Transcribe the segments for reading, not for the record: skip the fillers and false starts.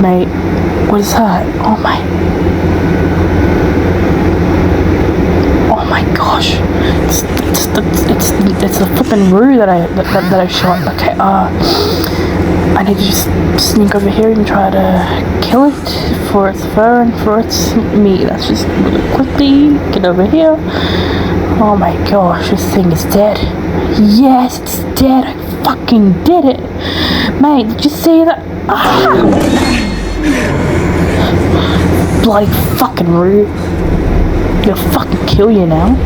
Mate, what is that? Oh my gosh. It's the flipping roo that I shot. Okay, I need to just sneak over here and try to kill it for its fur and for its meat. Let's just really quickly get over here. Oh my gosh, this thing is dead. Yes, it's dead. I fucking did it. Mate, did you see that? Bloody fucking rude. Gonna fucking kill you now.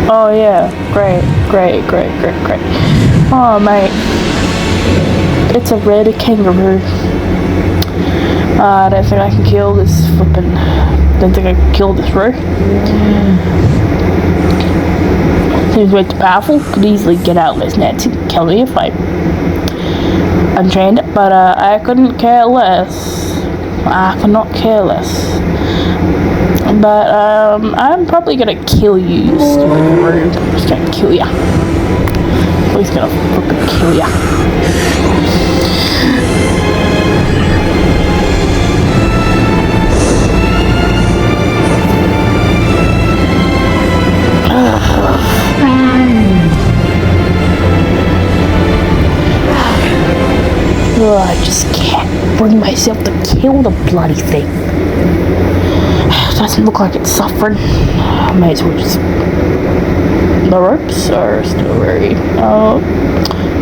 Oh yeah, great. Oh mate, it's a red kangaroo. I don't think I can kill this flippin'. Don't think I can kill this row. Seems way too powerful. Could easily get out of this net and kill me if I unchained it, but I couldn't care less. I could not care less. But I'm probably gonna kill you, you stupid rude. I'm just gonna kill ya. He's gonna fucking kill ya. I just can't bring myself to kill the bloody thing. Doesn't look like it's suffering. I may as well just... The ropes are still very... Oh,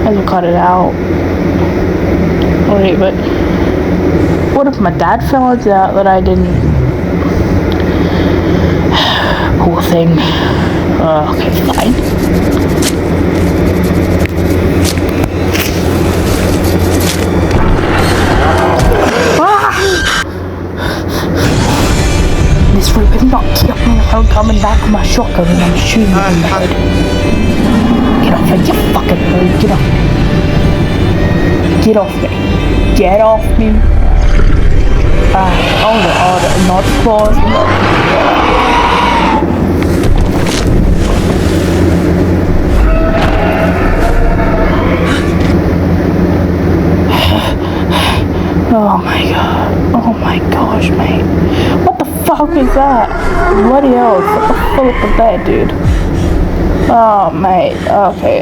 I will cut it out. Wait, but... What if my dad found out that I didn't... Poor thing. Okay, fine. This rope has not killed me. I'm coming back with my shotgun and I'm shooting you in the head. Get off me, you fucking rude. Get off. Get off me. Get off me. Oh, not claws. Oh my god. Oh my gosh, mate. What the fuck is that? Bloody hell. What the fuck is that, dude? Oh, mate. Okay.